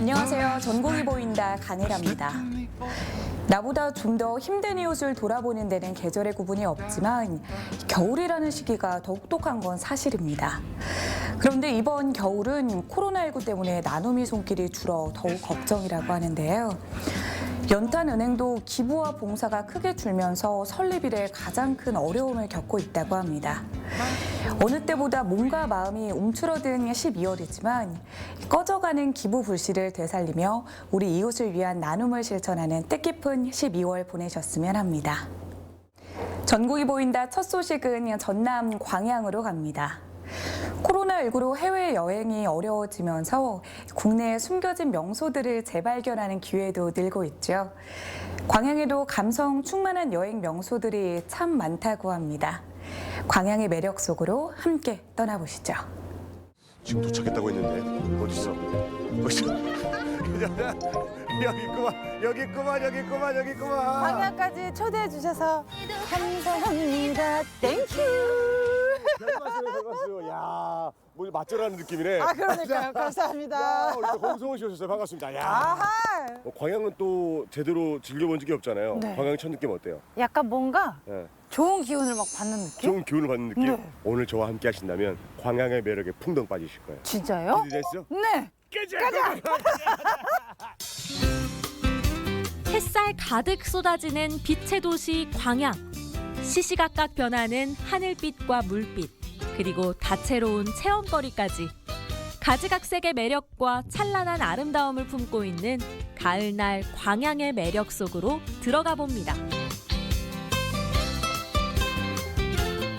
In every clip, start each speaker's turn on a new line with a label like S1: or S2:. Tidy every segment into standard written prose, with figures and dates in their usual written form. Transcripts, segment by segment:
S1: 안녕하세요. 전공이 보인다 강혜라입니다. 나보다 좀 더 힘든 이웃을 돌아보는 데는 계절의 구분이 없지만 겨울이라는 시기가 더욱 독한 건 사실입니다. 그런데 이번 겨울은 코로나19 때문에 나눔이 손길이 줄어 더욱 걱정이라고 하는데요. 연탄은행도 기부와 봉사가 크게 줄면서 설립일에 가장 큰 어려움을 겪고 있다고 합니다. 어느 때보다 몸과 마음이 움츠러든 12월이지만 꺼져가는 기부 불씨를 되살리며 우리 이웃을 위한 나눔을 실천하는 뜻깊은 12월 보내셨으면 합니다. 전국이 보인다 첫 소식은 전남 광양으로 갑니다. 코로나19로 해외여행이 어려워지면서 국내에 숨겨진 명소들을 재발견하는 기회도 늘고 있죠. 광양에도 감성 충만한 여행 명소들이 참 많다고 합니다. 광양의 매력 속으로 함께 떠나보시죠.
S2: 지금 도착했다고 했는데 어딨어? 여기 있구만.
S3: 광양까지 초대해 주셔서 감사합니다. 땡큐.
S2: 반갑습니다. 야, 뭐 맞절하는 느낌이네.
S3: 아 그러니까요. 감사합니다.
S2: 우리 또 홍성호 씨 오셨어요. 반갑습니다. 야.
S3: 아하.
S2: 광양은 또 제대로 즐겨본 적이 없잖아요.
S3: 네.
S2: 광양 첫 느낌 어때요?
S3: 약간 뭔가
S2: 네.
S3: 좋은 기운을 막 받는 느낌?
S2: 좋은 기운을 받는 느낌?
S3: 네.
S2: 오늘 저와 함께 하신다면 광양의 매력에 풍덩 빠지실 거예요.
S3: 진짜요?
S2: 기대되시죠?
S3: 네.
S2: 가자!
S4: 햇살 가득 쏟아지는 빛의 도시 광양. 시시각각 변하는 하늘빛과 물빛, 그리고 다채로운 체험거리까지 가지각색의 매력과 찬란한 아름다움을 품고 있는 가을날 광양의 매력 속으로 들어가 봅니다.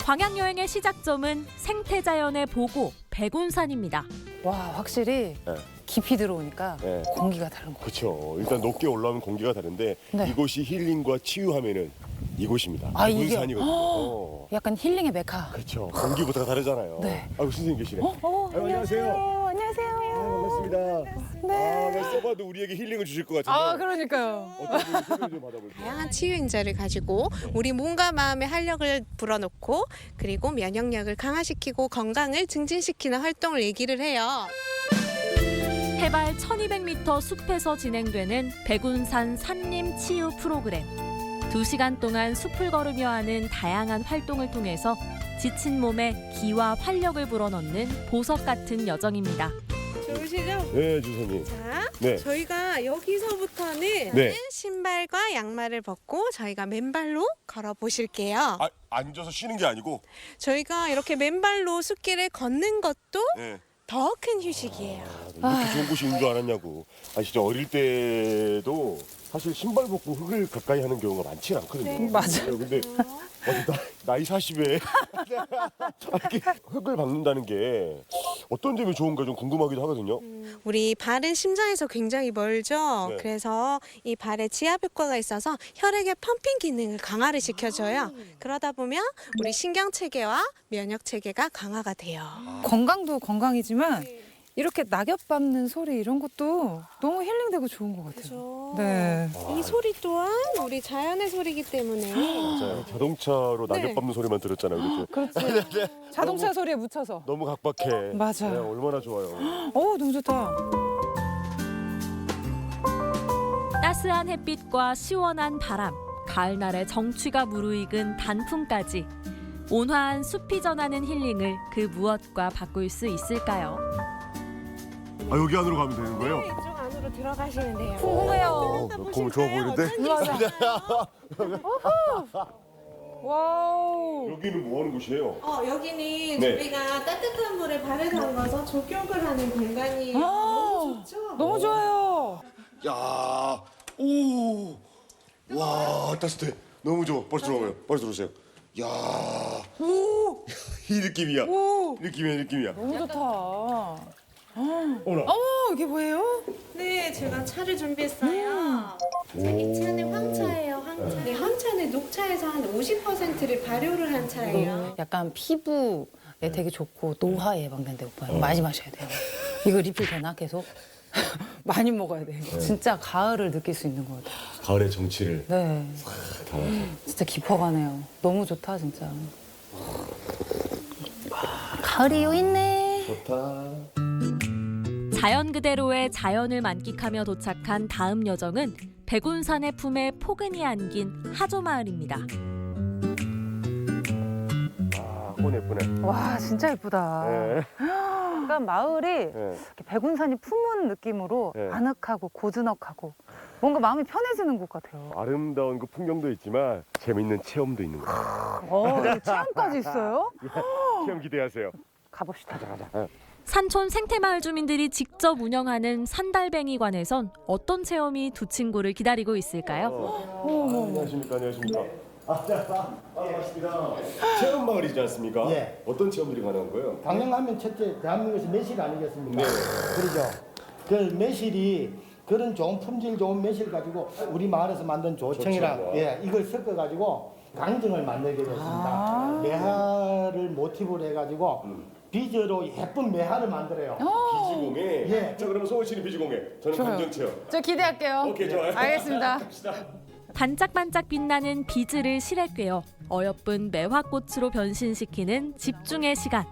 S4: 광양 여행의 시작점은 생태자연의 보고 백운산입니다.
S3: 와 확실히
S2: 네.
S3: 깊이 들어오니까
S2: 네.
S3: 공기가 다른 거.
S2: 그렇죠. 일단 높게 올라오면 공기가 다른데
S3: 네.
S2: 이곳이 힐링과 치유하면은 이곳입니다.
S3: 아, 이게?
S2: 백운산이거든요.
S3: 약간 힐링의 메카.
S2: 그렇죠. 공기부터가 다르잖아요.
S3: 네.
S2: 아이고 선생님 계시네.
S3: 안녕하세요.
S2: 안녕하세요.
S3: 안녕하세요.
S2: 반갑습니다.
S3: 네.
S2: 아, 써봐도 우리에게 힐링을 주실 것 같은데.
S3: 아 그러니까요.
S2: 어떤 분이 소개를 좀 받아볼게요.
S5: 다양한 치유 인자를 가지고 우리 몸과 마음의 활력을 불어넣고 그리고 면역력을 강화시키고 건강을 증진시키는 활동을 얘기를 해요.
S4: 해발 1200m 숲에서 진행되는 백운산 산림 치유 프로그램. 2시간 동안 숲을 걸으며 하는 다양한 활동을 통해서 지친 몸에 기와 활력을 불어넣는 보석 같은 여정입니다.
S5: 좋으시죠?
S2: 네, 주선님.
S5: 자,
S2: 네.
S5: 저희가 여기서부터는
S2: 네.
S5: 신발과 양말을 벗고 저희가 맨발로 걸어 보실게요.
S2: 아, 앉아서 쉬는 게 아니고.
S5: 저희가 이렇게 맨발로 숲길을 걷는 것도
S2: 네.
S5: 더 큰 휴식이에요.
S2: 이렇게 좋은 곳이 있는 줄 알았냐고. 아, 진짜 어릴 때도 사실 신발 벗고 흙을 가까이 하는 경우가 많지 않거든요.
S5: 네.
S3: 맞아요.
S2: 근데 나이 40에 이렇게 흙을 밟는다는 게 어떤 점이 좋은가 좀 궁금하기도 하거든요.
S5: 우리 발은 심장에서 굉장히 멀죠.
S2: 네.
S5: 그래서 이 발에 지압 효과가 있어서 혈액의 펌핑 기능을 강화를 시켜줘요. 그러다 보면 우리 신경 체계와 면역 체계가 강화가 돼요.
S3: 건강도 건강이지만 이렇게 낙엽 밟는 소리 이런 것도 너무 힐링되고 좋은 것 같아요.
S5: 그렇죠.
S3: 네.
S5: 이 소리 또한 우리 자연의 소리이기 때문에
S2: 맞아요. 자동차로 낙엽
S5: 네.
S2: 밟는 소리만 들었잖아요. 그렇죠?
S3: 그렇지. 자동차 소리에 묻혀서.
S2: 너무 각박해.
S3: 맞아요.
S2: 네, 얼마나 좋아요.
S3: 너무 좋다.
S4: 따스한 햇빛과 시원한 바람, 가을날의 정취가 무르익은 단풍까지 온화한 숲이 전하는 힐링을 그 무엇과 바꿀 수 있을까요?
S2: 아, 여기 안으로 가면 되는 거예요?
S5: 이쪽 안으로 들어가시면 돼요.
S3: 궁금해요.
S2: 너무 좋아 보이는데?
S3: 와우.
S2: 여기는 뭐 하는 곳이에요?
S5: 여기는
S2: 네.
S5: 우리가 따뜻한 물에 발을 담가서 족욕을 하는 공간이에요.
S3: 아,
S5: 너무 좋죠?
S3: 너무 좋아요.
S2: 야, 오, 와, 따뜻해. 너무 좋아. 빨리 들어가요. 빨리 들어오세요. 야,
S3: 오,
S2: 이 느낌이야.
S3: 오.
S2: 느낌이야.
S3: 너무 좋다.
S2: 어머나.
S3: 이게 뭐예요?
S5: 네, 제가 차를 준비했어요. 이 차는 황차예요, 황차. 네, 황차는 녹차에서 한 50%를 발효를 한 차예요.
S3: 약간 피부에 되게 좋고 노화 예방된다고 봐요. 많이 마셔야 돼요. 이거 리필 되나 계속? 많이 먹어야 돼. 진짜 가을을 느낄 수 있는 것 같아요.
S2: 가을의 정취를
S3: 네,
S2: 담아서.
S3: 진짜 깊어가네요. 너무 좋다 진짜. 가을이 요 있네.
S2: 좋다.
S4: 자연 그대로의 자연을 만끽하며 도착한 다음 여정은 백운산의 품에 포근히 안긴 하조마을입니다.
S2: 아, 꽃 예쁘네.
S3: 와 진짜 예쁘다.
S2: 네.
S3: 약간 마을이
S2: 네.
S3: 이렇게 백운산이 품은 느낌으로
S2: 네.
S3: 아늑하고 고즈넉하고 뭔가 마음이 편해지는 곳 같아요.
S2: 아름다운 그 풍경도 있지만 재밌는 체험도 있는 거예요.
S3: 체험까지 있어요?
S2: 체험 기대하세요.
S3: 가봅시다.
S4: 산촌 생태마을 주민들이 직접 운영하는 산달뱅이관에선 어떤 체험이 두 친구를 기다리고 있을까요?
S2: 안녕하십니까. 안녕하십니까. 반갑습니다. 체험 마을이지 않습니까?
S6: 예.
S2: 어떤 체험들이 가능한 거예요?
S6: 강릉하면 첫째 대한민국에서 매실 아니겠습니까?
S2: 네.
S6: 그러죠. 그 매실이 그런 좋은 품질 좋은 매실 가지고 우리 마을에서 만든 조청이랑
S2: 조청과.
S6: 이걸 섞어 가지고 강정을 만들게 됐습니다. 매화를 모티브로 해가지고 비저로 예쁜 매화를 만들어요.
S2: 비지공예.
S6: 예.
S2: 자, 그러면 송원 씨는 비지공예. 저는 감정 체험.
S3: 저 기대할게요.
S2: 오케이, 좋아요.
S3: 알겠습니다.
S4: 반짝반짝 빛나는 비즈를 실에 꿰어 어여쁜 매화꽃으로 변신시키는 집중의 시간.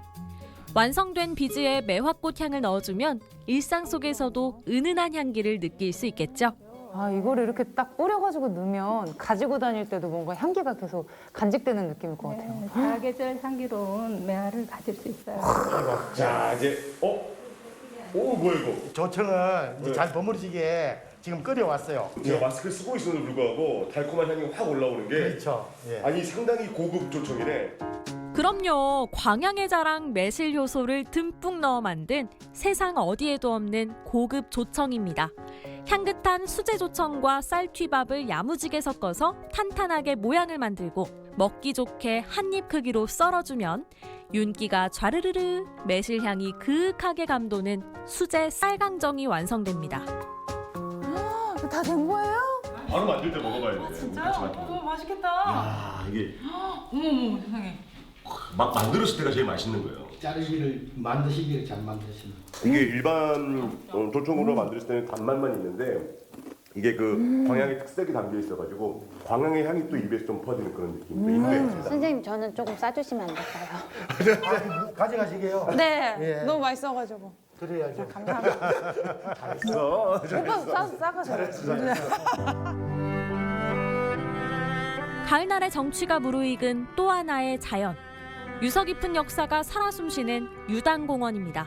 S4: 완성된 비즈에 매화꽃 향을 넣어주면 일상 속에서도 은은한 향기를 느낄 수 있겠죠.
S3: 아 이거를 이렇게 딱 뿌려가지고 넣으면 가지고 다닐 때도 뭔가 향기가 계속 간직되는 느낌일 것 같아요.
S7: 네, 사계절 향기로운 매화를 가질 수 있어요.
S2: 자, 이제 오, 뭐야 이거?
S6: 조청을 이제
S2: 네.
S6: 잘 버무리지게 지금 끓여왔어요.
S2: 제가 마스크 쓰고 있음에도 불구하고 달콤한 향이 확 올라오는 게
S6: 그렇죠. 예.
S2: 아니 상당히 고급 조청이네.
S4: 그럼요. 광양의 자랑 매실 효소를 듬뿍 넣어 만든 세상 어디에도 없는 고급 조청입니다. 향긋한 수제 조청과 쌀튀밥을 야무지게 섞어서 탄탄하게 모양을 만들고 먹기 좋게 한 입 크기로 썰어주면 윤기가 좌르르르 매실향이 그윽하게 감도는 수제 쌀강정이 완성됩니다.
S3: 다 된 거예요?
S2: 바로 만들 때 먹어봐야 돼. 진짜요?
S3: 너무 맛있겠다.
S2: 아, 이게
S3: 어머 세상에.
S2: 막 만들었을 때가 제일 맛있는 거예요.
S6: 자르기를 만드시기를 잘 만드시는.
S2: 이게 일반 조청으로 만들었을 때는 단맛만 있는데 이게 그 광양의 특색이 담겨 있어가지고 광양의 향이 또 입에서 좀 퍼지는 그런 느낌도 있네요.
S8: 선생님 저는 조금 싸주시면 안 될까요?
S6: 가져가시게요.
S3: 네.
S6: 예.
S3: 너무 맛있어가지고.
S6: 그래야죠.
S2: 잘했어.
S3: 오빠 싸가서.
S4: 가을날의 정취가 무르익은 또 하나의 자연. 유서 깊은 역사가 살아 숨쉬는 유당공원입니다.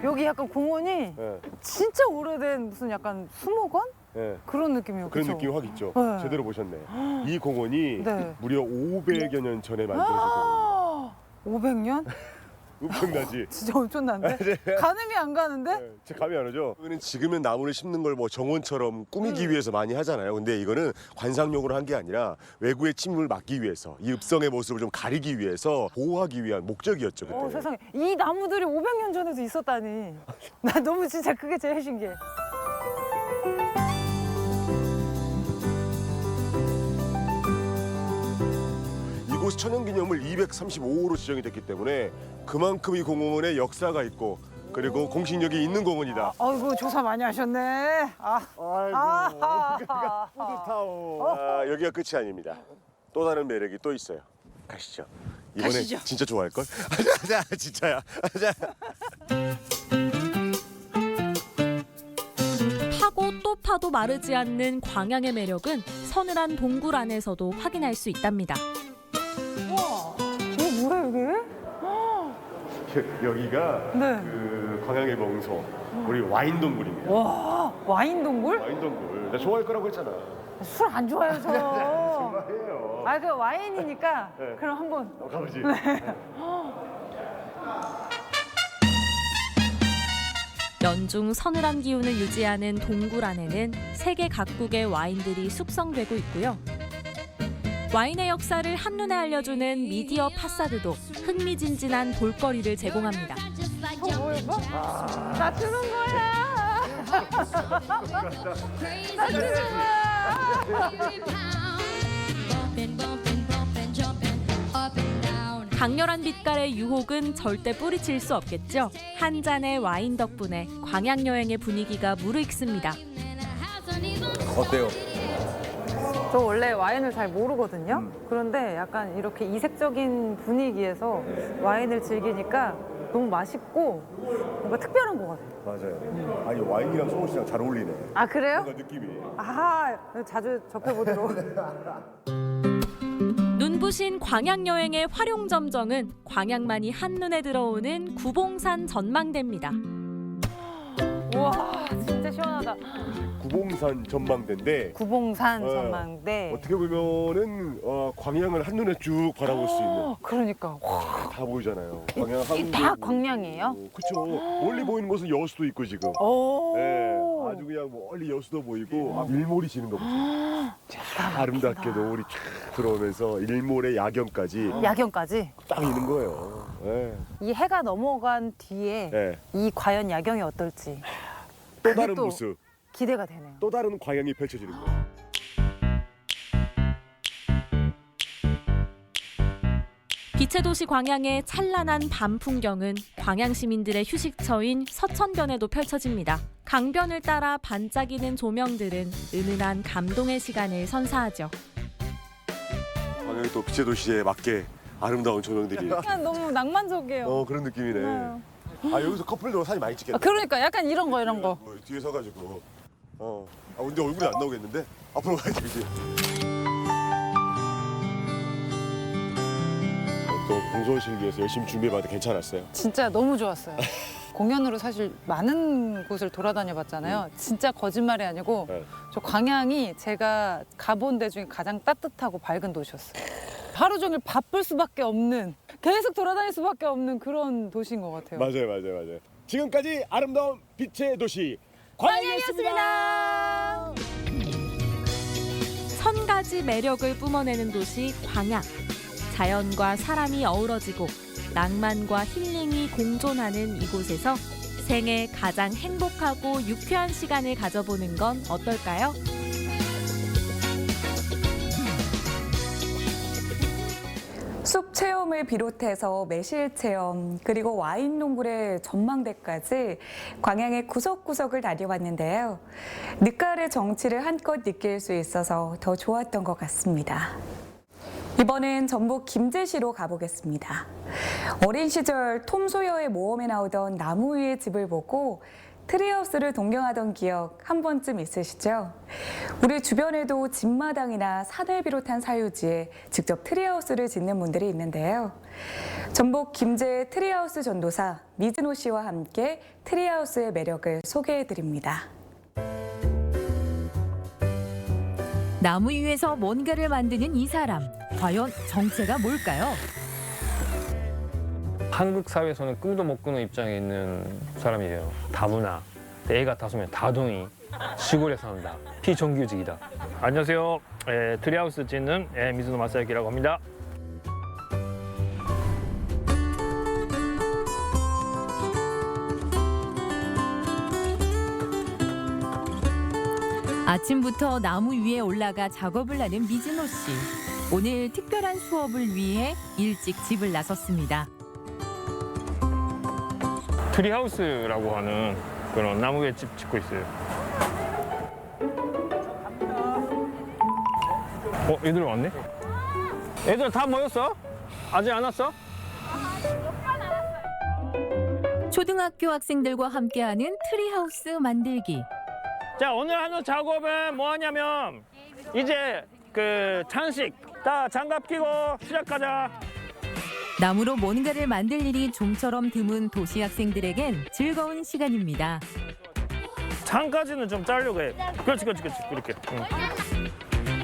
S3: 여기 약간 공원이
S2: 네,
S3: 진짜 오래된 무슨 약간 수목원?
S2: 네.
S3: 그런 느낌이에요.
S2: 그런
S3: 그쵸?
S2: 느낌이 확 있죠.
S3: 네.
S2: 제대로 보셨네. 이 공원이
S3: 네.
S2: 무려 500여 년 전에 만들어진 공원.
S3: 500년?
S2: 엄청나지?
S3: 진짜 엄청난데? 가늠이 안 가는데?
S2: 네, 제 감이 안 오죠? 이거는 지금은 나무를 심는 걸 뭐 정원처럼 꾸미기 위해서 많이 하잖아요. 근데 이거는 관상용으로 한 게 아니라 외구의 침입을 막기 위해서 이 읍성의 모습을 좀 가리기 위해서 보호하기 위한 목적이었죠. 그때.
S3: 세상에. 이 나무들이 500년 전에도 있었다니. 나 너무 진짜 그게 제일 신기해.
S2: 이곳 천연기념물 235호로 지정이 됐기 때문에 그만큼 이 공원에 역사가 있고 그리고 공신력이 있는 공원이다.
S3: 아이고 조사 많이 하셨네.
S2: 뿌듯하오. 아, 여기가 끝이 아닙니다. 또 다른 매력이 또 있어요. 가시죠. 이번에 진짜 좋아할걸? 진짜야.
S4: 파고 또 파도 마르지 않는 광양의 매력은 서늘한 동굴 안에서도 확인할 수 있답니다.
S3: 이게 뭐야 이게?
S2: 여기가
S3: 네.
S2: 그 광양의 명소 우리 와인 동굴입니다.
S3: 와 와인 동굴?
S2: 와인 동굴. 나 좋아할 거라고 했잖아.
S3: 술 안 좋아해요 저.
S2: 좋아해요.
S3: 아 그 와인이니까
S2: 네.
S3: 그럼 한번.
S2: 가보지.
S4: 연중 서늘한 기운을 유지하는 동굴 안에는 세계 각국의 와인들이 숙성되고 있고요. 와인의 역사를 한눈에 알려주는 미디어 파사드도 흥미진진한 볼거리를 제공합니다.
S3: 뭐 이거? 나 주는 거야. 나 주는 거야.
S4: 강렬한 빛깔의 유혹은 절대 뿌리칠 수 없겠죠. 한 잔의 와인 덕분에 광양 여행의 분위기가 무르익습니다.
S2: 어때요?
S3: 저 원래 와인을 잘 모르거든요. 그런데 약간 이렇게 이색적인 분위기에서 와인을 즐기니까 너무 맛있고 뭔가 특별한 것 같아요.
S2: 맞아요. 아니 와인이랑 서울시장 잘 어울리네.
S3: 아 그래요?
S2: 뭔가 느낌이.
S3: 아 자주 접해보도록.
S4: 눈부신 광양 여행의 활용점정은 광양만이 한눈에 들어오는 구봉산 전망대입니다.
S3: 우와 진짜 시원하다.
S2: 구봉산 전망대인데
S3: 구봉산
S2: 어,
S3: 전망대.
S2: 어떻게 보면은 광양을 한눈에 쭉 바라볼 수 있는
S3: 그러니까 와,
S2: 다 보이잖아요. 광양 항구.
S3: 다 광양이에요?
S2: 그렇죠. 멀리 보이는 곳은 여수도 있고 지금.
S3: 오.
S2: 네, 아주 그냥 멀리 여수도 보이고 일몰이 지는 거 보세요. 아름답게 노을이 쫙 들어오면서 일몰의 야경까지
S3: 야경까지.
S2: 딱 있는 거예요. 네.
S3: 이 해가 넘어간 뒤에
S2: 네.
S3: 이 과연 야경이 어떨지
S2: 또 다른
S3: 또
S2: 모습,
S3: 기대가 되네요.
S2: 또 다른 광양이 펼쳐지는 거예요.
S4: 빛의 도시 광양의 찬란한 밤 풍경은 광양 시민들의 휴식처인 서천변에도 펼쳐집니다. 강변을 따라 반짝이는 조명들은 은은한 감동의 시간을 선사하죠.
S2: 광양이 또 빛의 도시에 맞게 아름다운 조명들이
S3: 약간 너무 낭만적이에요.
S2: 그런 느낌이네. 아 여기서 커플도 사진 많이 찍겠다.
S3: 그러니까 약간 이런 거.
S2: 뒤에 서가지고. 근데 얼굴이 안 나오겠는데? 앞으로 가야지, 그지? 또 공소실 위해서 열심히 준비해봤는데 괜찮았어요?
S3: 진짜 너무 좋았어요. 공연으로 사실 많은 곳을 돌아다녀 봤잖아요. 진짜 거짓말이 아니고
S2: 네.
S3: 저 광양이 제가 가본 데 중에 가장 따뜻하고 밝은 도시였어요. 하루 종일 바쁠 수밖에 없는, 계속 돌아다닐 수밖에 없는 그런 도시인 것 같아요.
S2: 맞아요. 지금까지 아름다운 빛의 도시 광양이었습니다.
S4: 1000가지 매력을 뿜어내는 도시 광양. 자연과 사람이 어우러지고 낭만과 힐링이 공존하는 이곳에서 생애 가장 행복하고 유쾌한 시간을 가져보는 건 어떨까요?
S1: 숲 체험을 비롯해서 매실 체험, 그리고 와인 동굴의 전망대까지 광양의 구석구석을 다녀왔는데요. 늦가을의 정취를 한껏 느낄 수 있어서 더 좋았던 것 같습니다. 이번엔 전북 김제시로 가보겠습니다. 어린 시절 톰 소여의 모험에 나오던 나무 위의 집을 보고 트리하우스를 동경하던 기억 한 번쯤 있으시죠? 우리 주변에도 집마당이나 산을 비롯한 사유지에 직접 트리하우스를 짓는 분들이 있는데요. 전북 김제 트리하우스 전도사 미즈노 씨와 함께 트리하우스의 매력을 소개해드립니다.
S9: 나무 위에서 뭔가를 만드는 이 사람, 과연 정체가 뭘까요?
S10: 한국 사회에서는 꿈도 못 꾸는 입장에 있는 사람이에요. 다문화, 애가 5명, 다둥이, 시골에 산다, 피정규직이다. 안녕하세요. 트리하우스 짓는 미즈노 마사야키라고 합니다.
S9: 아침부터 나무 위에 올라가 작업을 하는 미즈노 씨. 오늘 특별한 수업을 위해 일찍 집을 나섰습니다.
S10: 트리하우스라고 하는 그런 나무 위에 집 짓고 있어요. 애들 왔네? 애들 다 모였어? 아직 안 왔어?
S9: 초등학교 학생들과 함께하는 트리하우스 만들기.
S10: 자, 오늘 하는 작업은 뭐 하냐면 이제 그 장식. 자, 장갑 끼고 시작하자.
S9: 나무로 뭔가를 만들 일이 좀처럼 드문 도시 학생들에겐 즐거운 시간입니다.
S10: 장까지는 좀 자르려고 해. 그렇지, 그렇게. 응.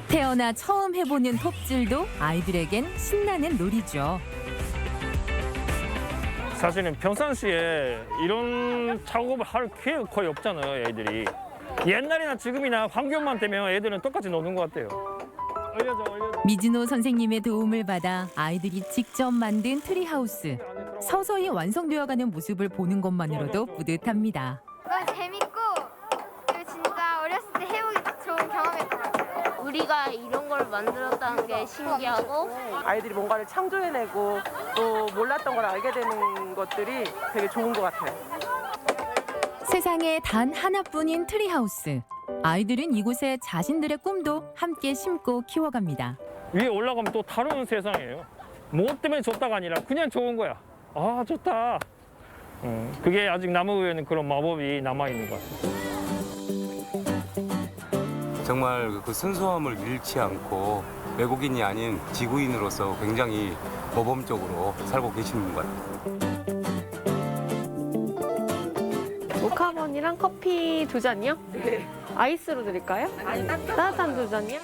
S9: 태어나 처음 해보는 톱질도 아이들에겐 신나는 놀이죠.
S10: 사실은 평상시에 이런 작업을 할 기회가 거의 없잖아요, 애들이. 옛날이나 지금이나 환경만 되면 애들은 똑같이 노는 것 같아요. 올려줘.
S9: 미즈노 선생님의 도움을 받아 아이들이 직접 만든 트리하우스. 서서히 완성되어가는 모습을 보는 것만으로도 뿌듯합니다.
S11: 너무 재밌고 그리고 진짜 어렸을 때 해보기 딱 좋은 경험이었던 것 같아요. 우리가 이런 걸 만들었다는 게 신기하고
S12: 아이들이 뭔가를 창조해내고 또 몰랐던 걸 알게 되는 것들이 되게 좋은 것 같아요.
S9: 세상에 단 하나뿐인 트리하우스. 아이들은 이곳에 자신들의 꿈도 함께 심고 키워갑니다.
S10: 위에 올라가면 또 다른 세상이에요. 뭐 때문에 좋다가 아니라 그냥 좋은 거야. 아, 좋다. 그게 아직 나무에는 그런 마법이 남아있는 것 같아요.
S13: 정말 그 순수함을 잃지 않고 외국인이 아닌 지구인으로서 굉장히 모범적으로 살고 계시는 것 같아요.
S14: 모카본이랑 커피 2잔이요? 네. 아이스로 드릴까요? 따뜻한 2잔이요?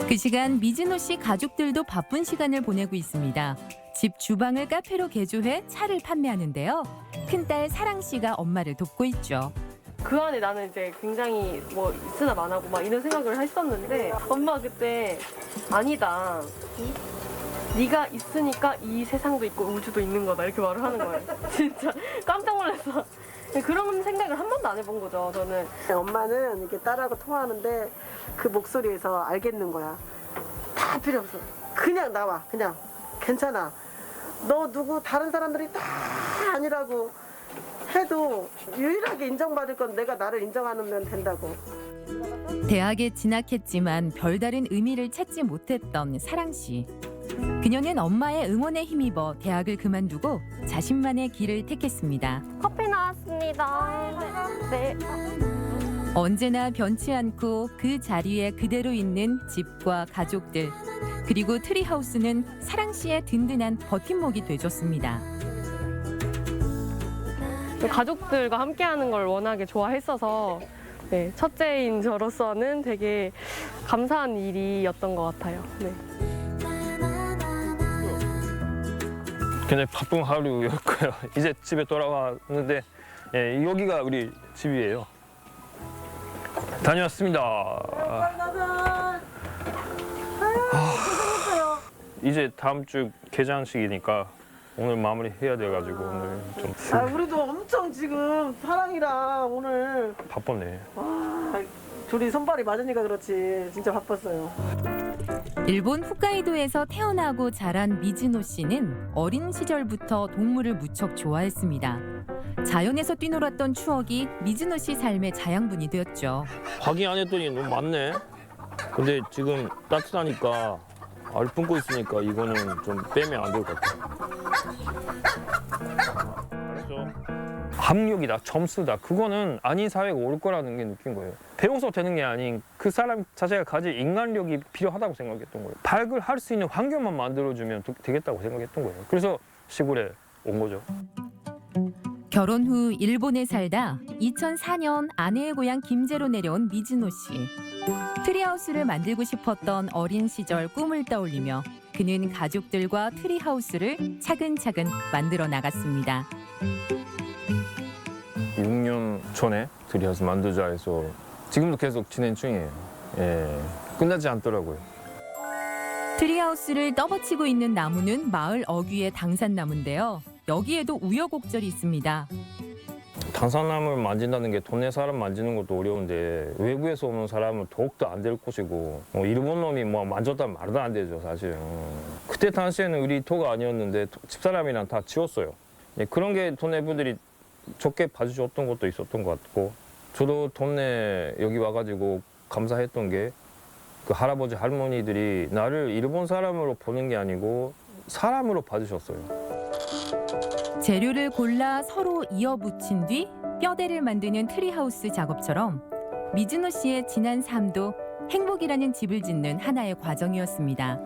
S9: 그 시간 미즈노 씨 가족들도 바쁜 시간을 보내고 있습니다. 집 주방을 카페로 개조해 차를 판매하는데요. 큰딸 사랑 씨가 엄마를 돕고 있죠.
S14: 그 안에 나는 이제 굉장히 뭐 있으나 마나고 막 이런 생각을 했었는데 엄마 그때 아니다. 네가 있으니까 이 세상도 있고 우주도 있는 거다 이렇게 말을 하는 거예요. 진짜 깜짝 놀랐어. 그런 생각을 한 번도 안 해본 거죠, 저는.
S12: 엄마는 이렇게 딸하고 통화하는데 그 목소리에서 알겠는 거야. 다 필요 없어. 그냥 나와. 그냥 괜찮아. 너 누구 다른 사람들이 다 아니라고 해도 유일하게 인정받을 건 내가 나를 인정하면 된다고.
S9: 대학에 진학했지만 별다른 의미를 찾지 못했던 사랑 씨. 그녀는 엄마의 응원에 힘입어 대학을 그만두고 자신만의 길을 택했습니다.
S11: 커피 나왔습니다. 네.
S9: 언제나 변치 않고 그 자리에 그대로 있는 집과 가족들, 그리고 트리하우스는 사랑 씨의 든든한 버팀목이 돼줬습니다.
S14: 가족들과 함께하는 걸 워낙에 좋아했어서 네, 첫째인 저로서는 되게 감사한 일이었던 것 같아요. 네.
S10: 굉장히 바쁜 하루였고요. 이제 집에 돌아왔는데 예, 여기가 우리 집이에요. 다녀왔습니다. 이제 다음 주 개장식이니까 오늘 마무리해야 돼가지고 오늘 좀
S12: 우리도 엄청 지금 사랑이랑 오늘
S10: 바빴네.
S12: 와, 둘이 손발이 맞으니까 그렇지 진짜 바빴어요.
S9: 일본 홋카이도에서 태어나고 자란 미즈노 씨는 어린 시절부터 동물을 무척 좋아했습니다. 자연에서 뛰놀았던 추억이 미즈노 씨 삶의 자양분이 되었죠.
S10: 확인 안 했더니 너무 많네. 근데 지금 따뜻하니까 알 품고 있으니까 이거는 좀 빼면 안 될 것 같아. 알았죠? 학력이다, 점수다. 그거는 아닌 사회가 올 거라는 게 느낀 거예요. 배워서 되는 게 아닌 그 사람 자체가 가질 인간력이 필요하다고 생각했던 거예요. 발굴할 수 있는 환경만 만들어주면 되겠다고 생각했던 거예요. 그래서 시골에 온 거죠.
S9: 결혼 후 일본에 살다 2004년 아내의 고향 김제로 내려온 미즈노 씨. 트리하우스를 만들고 싶었던 어린 시절 꿈을 떠올리며 그는 가족들과 트리하우스를 차근차근 만들어 나갔습니다.
S10: 6년 전에 트리하우스 만들자 해서 지금도 계속 진행 중이에요. 예, 끝나지 않더라고요.
S9: 트리하우스를 떠받치고 있는 나무는 마을 어귀의 당산나무인데요. 여기에도 우여곡절이 있습니다.
S10: 당산나무를 만진다는 게 동네 사람 만지는 것도 어려운데 외부에서 오는 사람은 더욱더 안 될 것이고 일본 놈이 뭐 만졌다면 말도 안 되죠, 사실. 그때 당시에는 우리 토가 아니었는데 집사람이랑 다 지웠어요. 예, 그런 게 동네 분들이 좋게 봐주셨던 것도 있었던 것 같고 저도 동네 여기 와가지고 감사했던 게 그 할아버지 할머니들이 나를 일본 사람으로 보는 게 아니고 사람으로 봐주셨어요.
S9: 재료를 골라 서로 이어붙인 뒤 뼈대를 만드는 트리하우스 작업처럼 미즈노 씨의 지난 삶도 행복이라는 집을 짓는 하나의 과정이었습니다.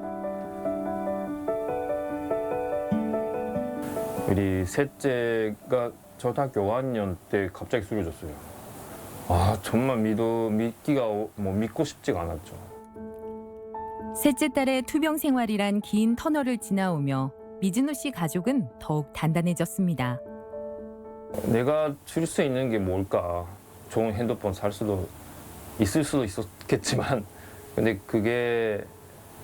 S10: 우리 셋째가 초등학교 5학년 때 갑자기 쓰러졌어요. 아, 정말 믿고 싶지가 않았죠.
S9: 셋째 딸의 투병 생활이란 긴 터널을 지나오며 미즈노 씨 가족은 더욱 단단해졌습니다.
S10: 내가 줄 수 있는 게 뭘까? 좋은 핸드폰 살 수도 있을 수도 있었겠지만 근데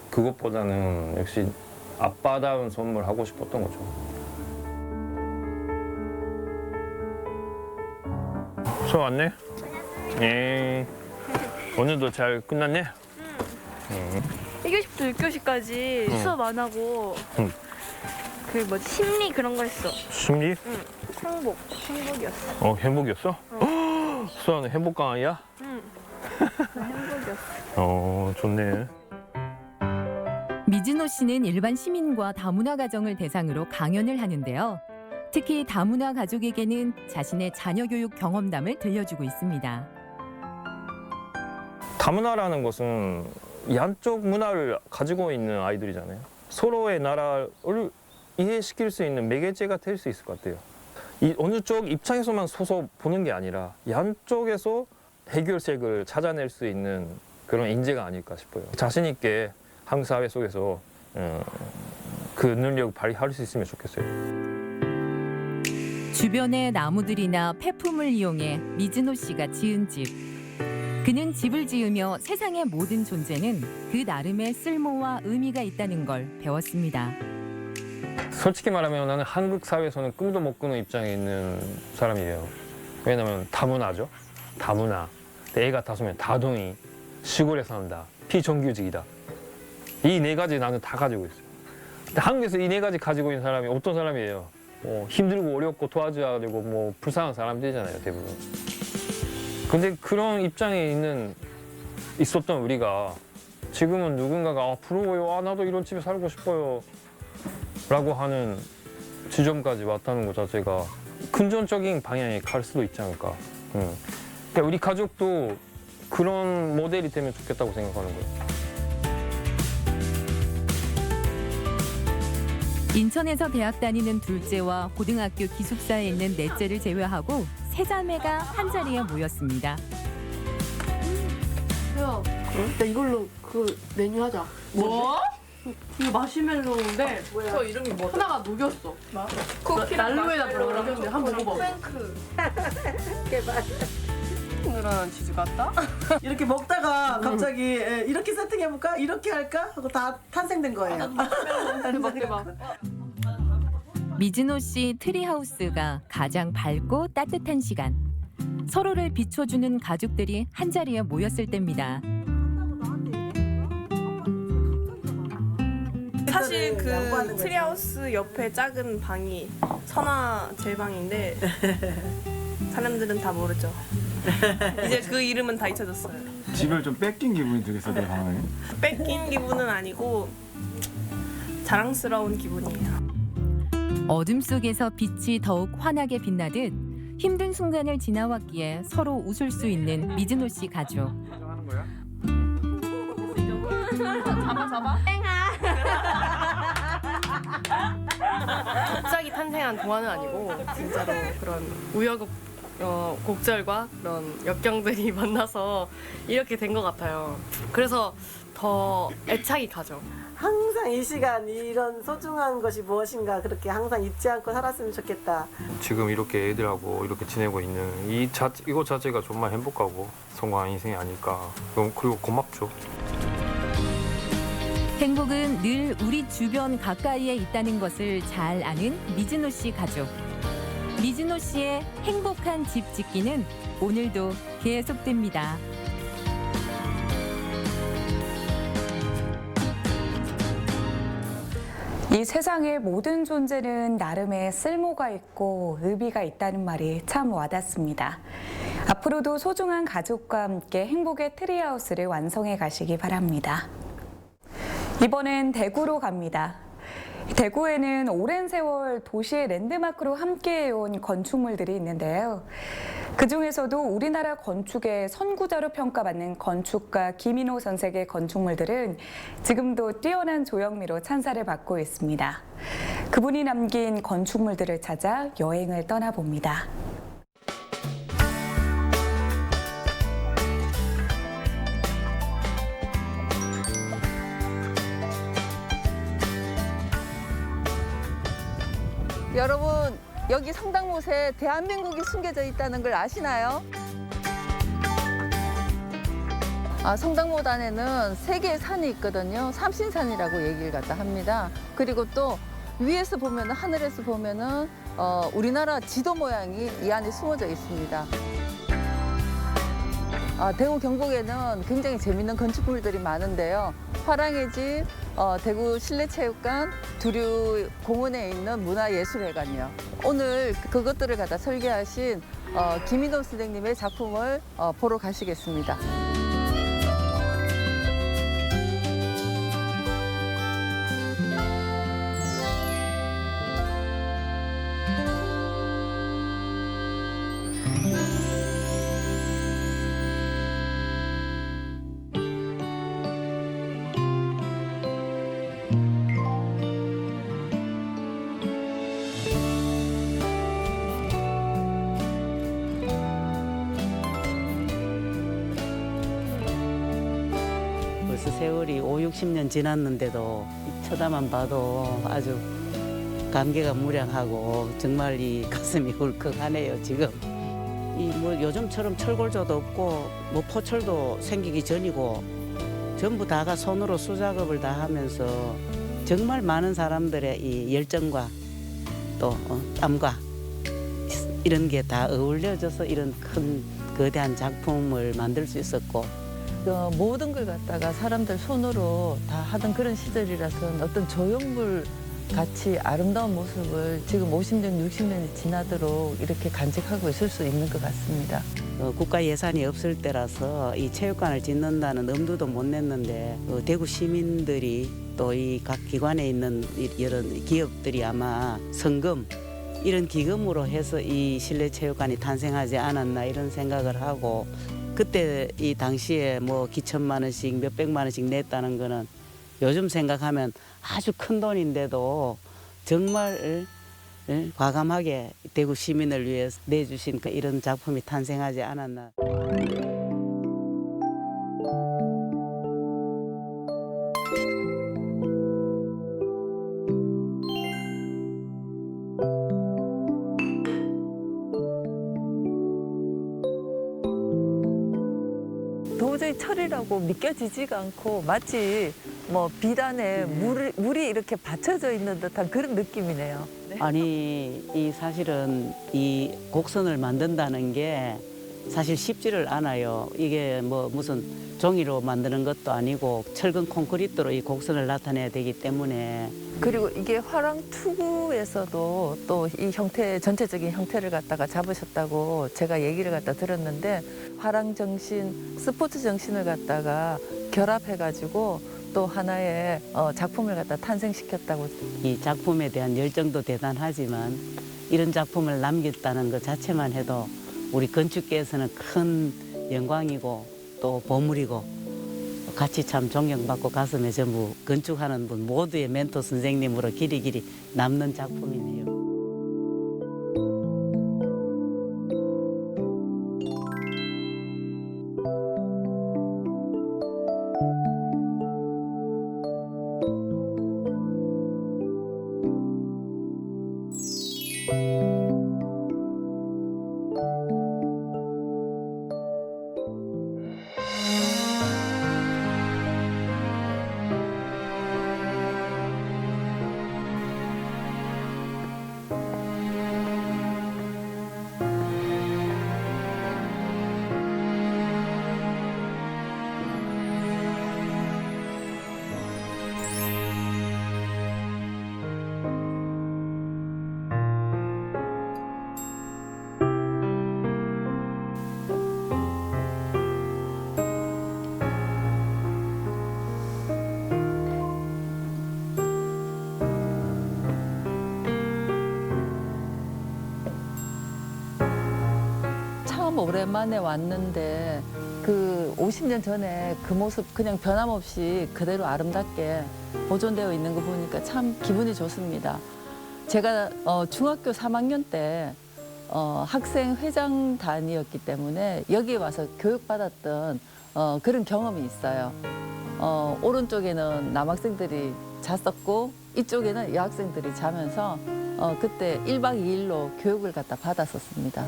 S10: 그것보다는 역시 아빠다운 선물 하고 싶었던 거죠. 수업 왔네? 예. 오늘도 잘 끝났네?
S11: 1교시부터 6교시까지 수업 안 하고 그 뭐지 심리 그런 거 했어.
S10: 심리?
S11: 응. 행복이었어.
S10: 행복이었어? 수아는 행복 강아지야?
S11: 응. 행복이었어.
S10: 좋네.
S9: 미즈노 씨는 일반 시민과 다문화 가정을 대상으로 강연을 하는데요. 특히 다문화 가족에게는 자신의 자녀 교육 경험담을 들려주고 있습니다.
S10: 다문화라는 것은 양쪽 문화를 가지고 있는 아이들이잖아요. 서로의 나라를 이해시킬 수 있는 매개체가 될 수 있을 것 같아요. 이 어느 쪽 입장에서만 서서 보는 게 아니라 양쪽에서 해결책을 찾아낼 수 있는 그런 인재가 아닐까 싶어요. 자신 있게 한국 사회 속에서 그 능력을 발휘할 수 있으면 좋겠어요.
S9: 주변의 나무들이나 폐품을 이용해 미즈노 씨가 지은 집. 그는 집을 지으며 세상의 모든 존재는 그 나름의 쓸모와 의미가 있다는 걸 배웠습니다.
S10: 솔직히 말하면 나는 한국 사회에서는 꿈도 못 꾸는 입장에 있는 사람이에요. 왜냐면 다문화죠. 다문화. 애가 다섯명 다둥이. 시골에 산다. 비정규직이다. 이 네 가지 나는 다 가지고 있어요. 근데 한국에서 이 네 가지 가지고 있는 사람이 어떤 사람이에요? 힘들고 어렵고 도와줘야 되고 불쌍한 사람들이잖아요, 대부분. 근데 그런 입장에 있었던 우리가 지금은 누군가가 부러워요. 나도 이런 집에 살고 싶어요. 라고 하는 지점까지 왔다는 것 자체가 금전적인 방향에 갈 수도 있지 않을까. 그러니까 우리 가족도 그런 모델이 되면 좋겠다고 생각하는 거예요.
S9: 인천에서 대학 다니는 둘째와 고등학교 기숙사에 있는 넷째를 제외하고 세 자매가 한자리에 모였습니다.
S14: 야, 나 이걸로 그 메뉴 하자. 뭐? 이거 마시멜로우인데 저 이름이 뭐야? 하나가 녹였어. 난로에다 녹였는데 한번 먹어봐. 프랭크. 오늘은 치즈 같다?
S12: 이렇게 먹다가 갑자기 이렇게 세팅해볼까? 이렇게 할까? 하고 다 탄생된 거예요.
S14: 대박.
S9: 미즈노 씨 트리하우스가 가장 밝고 따뜻한 시간. 서로를 비춰주는 가족들이 한자리에 모였을 때입니다.
S15: 사실 그 트리하우스 옆에 작은 방이 선화 제 방인데 사람들은 다 모르죠. 이제 그 이름은 다 잊혀졌어요.
S16: 집을 좀 뺏긴 기분이 들겠어, 내 방을.
S15: 뺏긴 기분은 아니고 자랑스러운 기분이에요.
S9: 어둠 속에서 빛이 더욱 환하게 빛나듯 힘든 순간을 지나왔기에 서로 웃을 수 있는 미즈노 씨 가족.
S15: 잡아. 갑자기 탄생한 동화는 아니고 진짜로 그런 곡절과 그런 역경들이 만나서 이렇게 된 것 같아요. 그래서 더 애착이 가죠.
S12: 항상 이 시간 이런 소중한 것이 무엇인가 그렇게 항상 잊지 않고 살았으면 좋겠다.
S10: 지금 이렇게 애들하고 이렇게 지내고 있는 이것 자체가 정말 행복하고 성공한 인생이 아닐까. 그리고 고맙죠.
S9: 행복은 늘 우리 주변 가까이에 있다는 것을 잘 아는 미즈노 씨 가족. 미즈노 씨의 행복한 집 짓기는 오늘도 계속됩니다.
S1: 이 세상의 모든 존재는 나름의 쓸모가 있고 의미가 있다는 말이 참 와닿습니다. 앞으로도 소중한 가족과 함께 행복의 트리하우스를 완성해 가시기 바랍니다. 이번엔 대구로 갑니다. 대구에는 오랜 세월 도시의 랜드마크로 함께해온 건축물들이 있는데요. 그중에서도 우리나라 건축의 선구자로 평가받는 건축가 김인호 선생의 건축물들은 지금도 뛰어난 조형미로 찬사를 받고 있습니다. 그분이 남긴 건축물들을 찾아 여행을 떠나봅니다.
S17: 여러분, 여기 성당못에 대한민국이 숨겨져 있다는 걸 아시나요? 성당못 안에는 세 개의 산이 있거든요. 삼신산이라고 얘기를 갖다 합니다. 그리고 또 위에서 보면은, 하늘에서 보면은 우리나라 지도 모양이 이 안에 숨어져 있습니다. 대구 경북에는 굉장히 재밌는 건축물들이 많은데요. 화랑의 집, 대구 실내체육관, 두류 공원에 있는 문화예술회관이요. 오늘 그것들을 갖다 설계하신 김인호 선생님의 작품을 보러 가시겠습니다.
S18: 벌써 세월이 5, 60년 지났는데도 쳐다만 봐도 아주 감개가 무량하고 정말 이 가슴이 울컥하네요, 지금. 이 뭐 요즘처럼 철골조도 없고 뭐 포철도 생기기 전이고 전부 다가 손으로 수작업을 다 하면서 정말 많은 사람들의 이 열정과 또 땀과 이런 게 다 어울려져서 이런 큰 거대한 작품을 만들 수 있었고
S17: 모든 걸 갖다가 사람들 손으로 다 하던 그런 시절이라서 어떤 조형물 같이 아름다운 모습을 지금 50년, 60년이 지나도록 이렇게 간직하고 있을 수 있는 것 같습니다.
S18: 국가 예산이 없을 때라서 이 체육관을 짓는다는 엄두도 못 냈는데 대구 시민들이 또 이 각 기관에 있는 이런 기업들이 아마 성금 이런 기금으로 해서 이 실내 체육관이 탄생하지 않았나 이런 생각을 하고 그때 이 당시에 뭐 기천만 원씩 몇백만 원씩 냈다는 거는 요즘 생각하면 아주 큰 돈인데도 정말 과감하게 대구 시민을 위해 내주신 이런 작품이 탄생하지 않았나.
S17: 도저히 철이라고 믿겨지지가 않고 마치 뭐 비단에 물이 이렇게 받쳐져 있는 듯한 그런 느낌이네요.
S18: 아니 이 사실은 이 곡선을 만든다는 게 사실 쉽지를 않아요. 이게 뭐 무슨 종이로 만드는 것도 아니고 철근 콘크리트로 이 곡선을 나타내야 되기 때문에
S17: 그리고 이게 화랑 투구에서도 또 이 형태 전체적인 형태를 갖다가 잡으셨다고 제가 얘기를 갖다 들었는데 화랑 정신, 스포츠 정신을 갖다가 결합해가지고 또 하나의 작품을 갖다 탄생시켰다고.
S18: 이 작품에 대한 열정도 대단하지만 이런 작품을 남겼다는 것 자체만 해도 우리 건축계에서는 큰 영광이고 또 보물이고 같이 참 존경받고 가슴에 전부 건축하는 분 모두의 멘토 선생님으로 길이 남는 작품이네요.
S17: 참 오랜만에 왔는데 그 50년 전에 그 모습 그냥 변함없이 그대로 아름답게 보존되어 있는 거 보니까 참 기분이 좋습니다. 제가 중학교 3학년 때 학생 회장단이었기 때문에 여기에 와서 교육받았던 그런 경험이 있어요. 오른쪽에는 남학생들이 잤었고 이쪽에는 여학생들이 자면서 그때 1박 2일로 교육을 갖다 받았었습니다.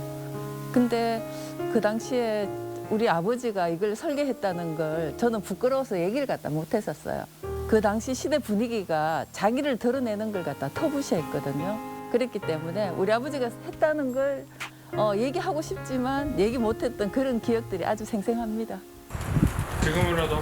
S17: 근데 그 당시에 우리 아버지가 이걸 설계했다는 걸 저는 부끄러워서 얘기를 갖다 못했었어요. 그 당시 시대 분위기가 자기를 드러내는 걸 갖다 터부시했거든요. 그랬기 때문에 우리 아버지가 했다는 걸 얘기하고 싶지만 얘기 못했던 그런 기억들이 아주 생생합니다.
S10: 지금이라도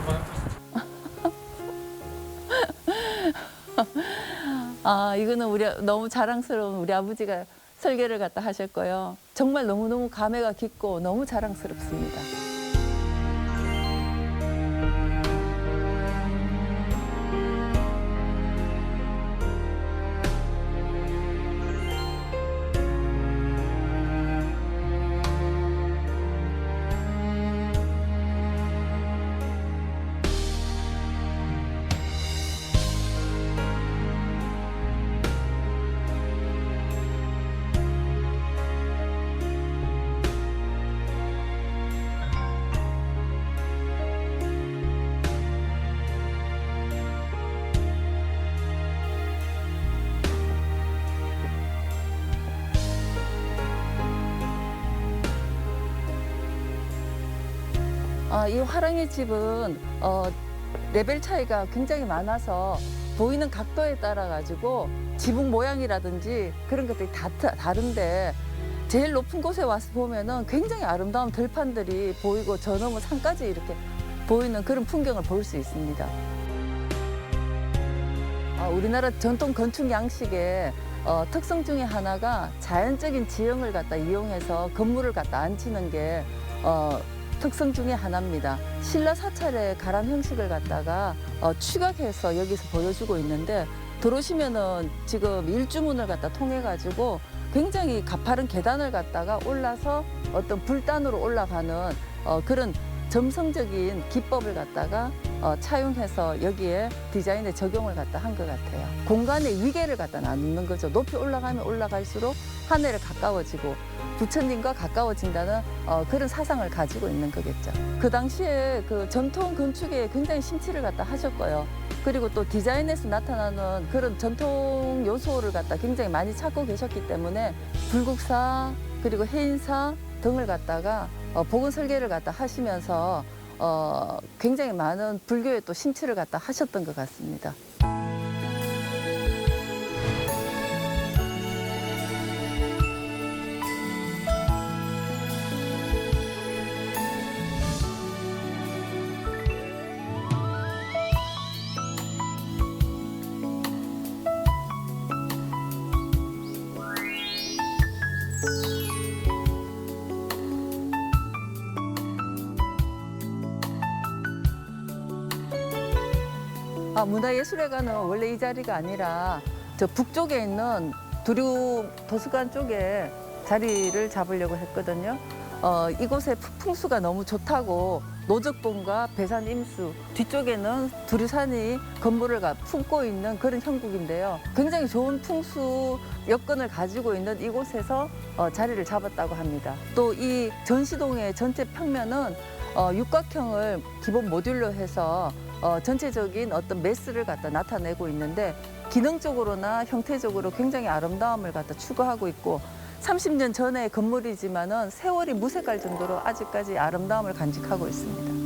S10: 한번
S17: 이거는 너무 자랑스러운 우리 아버지가 설계를 갖다 하셨고요. 정말 너무너무 감회가 깊고 너무 자랑스럽습니다. 이 화랑이 집은 레벨 차이가 굉장히 많아서 보이는 각도에 따라 가지고 지붕 모양이라든지 그런 것들이 다 다른데 제일 높은 곳에 와서 보면은 굉장히 아름다운 들판들이 보이고 저 너머 산까지 이렇게 보이는 그런 풍경을 볼 수 있습니다. 우리나라 전통 건축 양식의 특성 중에 하나가 자연적인 지형을 갖다 이용해서 건물을 갖다 앉히는 게 특성 중에 하나입니다. 신라 사찰의 가람 형식을 갖다가 추각해서 여기서 보여주고 있는데 들어오시면은 지금 일주문을 갖다 통해 가지고 굉장히 가파른 계단을 갖다가 올라서 어떤 불단으로 올라가는 그런 점성적인 기법을 갖다가 차용해서 여기에 디자인에 적용을 갖다 한 것 같아요. 공간의 위계를 갖다 나누는 거죠. 높이 올라가면 올라갈수록 하늘에 가까워지고 부처님과 가까워진다는 그런 사상을 가지고 있는 거겠죠. 그 당시에 그 전통 건축에 굉장히 심취를 갖다 하셨고요. 그리고 또 디자인에서 나타나는 그런 전통 요소를 갖다 굉장히 많이 찾고 계셨기 때문에 불국사 그리고 해인사 등을 갖다가 복원 설계를 갖다 하시면서 굉장히 많은 불교에 또 심취를 갖다 하셨던 것 같습니다. 문화예술회관은 원래 이 자리가 아니라 저 북쪽에 있는 두류 도서관 쪽에 자리를 잡으려고 했거든요. 이곳의 풍수가 너무 좋다고 노적봉과 배산 임수 뒤쪽에는 두류산이 건물을 품고 있는 그런 형국인데요. 굉장히 좋은 풍수 여건을 가지고 있는 이곳에서 자리를 잡았다고 합니다. 또 이 전시동의 전체 평면은 육각형을 기본 모듈로 해서 전체적인 어떤 메스를 갖다 나타내고 있는데 기능적으로나 형태적으로 굉장히 아름다움을 갖다 추구하고 있고 30년 전의 건물이지만은 세월이 무색할 정도로 아직까지 아름다움을 간직하고 있습니다.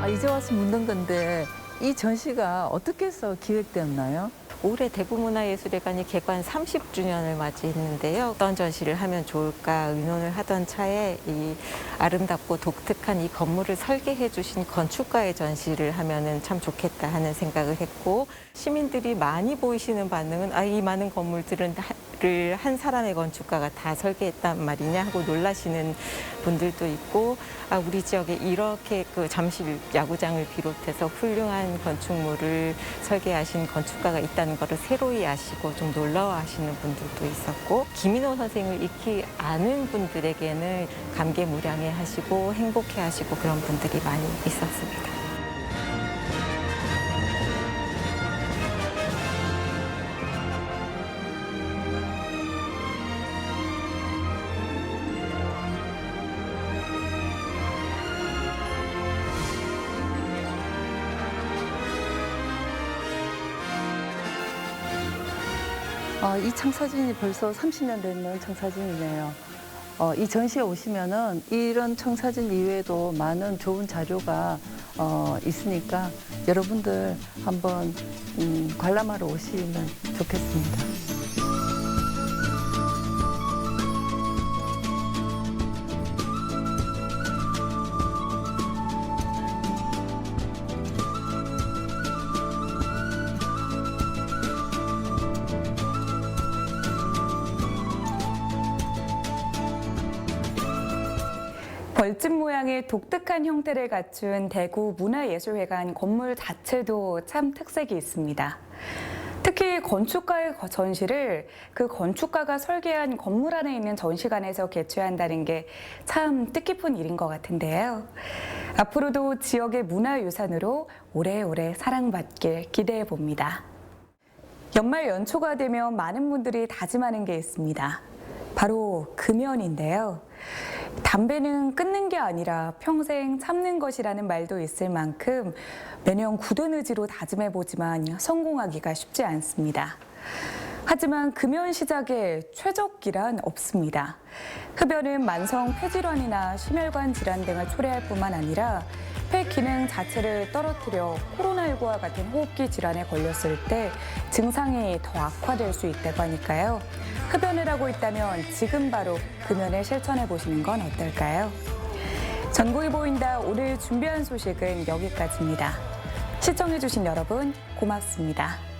S17: 이제 와서 묻는 건데 이 전시가 어떻게 해서 기획되었나요?
S19: 올해 대구문화예술회관이 개관 30주년을 맞이했는데요. 어떤 전시를 하면 좋을까 의논을 하던 차에 이 아름답고 독특한 이 건물을 설계해 주신 건축가의 전시를 하면은 참 좋겠다 하는 생각을 했고 시민들이 많이 보이시는 반응은 이 많은 건물들은 한 사람의 건축가가 다 설계했단 말이냐 하고 놀라시는 분들도 있고 우리 지역에 이렇게 그 잠실 야구장을 비롯해서 훌륭한 건축물을 설계하신 건축가가 있다는 것을 새로이 아시고 좀 놀라워하시는 분들도 있었고 김인호 선생을 익히 아는 분들에게는 감개무량해하시고 행복해하시고 그런 분들이 많이 있었습니다.
S17: 이 청사진이 벌써 30년 되는 청사진이네요. 이 전시에 오시면은 이런 청사진 이외에도 많은 좋은 자료가 있으니까 여러분들 한번 관람하러 오시면 좋겠습니다.
S1: 벌집 모양의 독특한 형태를 갖춘 대구 문화예술회관 건물 자체도 참 특색이 있습니다. 특히 건축가의 전시를 그 건축가가 설계한 건물 안에 있는 전시관에서 개최한다는 게 참 뜻깊은 일인 것 같은데요. 앞으로도 지역의 문화유산으로 오래오래 사랑받길 기대해 봅니다. 연말 연초가 되면 많은 분들이 다짐하는 게 있습니다. 바로 금연인데요. 담배는 끊는 게 아니라 평생 참는 것이라는 말도 있을 만큼 매년 굳은 의지로 다짐해보지만 성공하기가 쉽지 않습니다. 하지만 금연 시작에 최적기란 없습니다. 흡연은 만성 폐질환이나 심혈관 질환 등을 초래할 뿐만 아니라 폐 기능 자체를 떨어뜨려 코로나19와 같은 호흡기 질환에 걸렸을 때 증상이 더 악화될 수 있다고 하니까요. 흡연을 하고 있다면 지금 바로 금연을 실천해 보시는 건 어떨까요? 전국이 보인다 오늘 준비한 소식은 여기까지입니다. 시청해 주신 여러분 고맙습니다.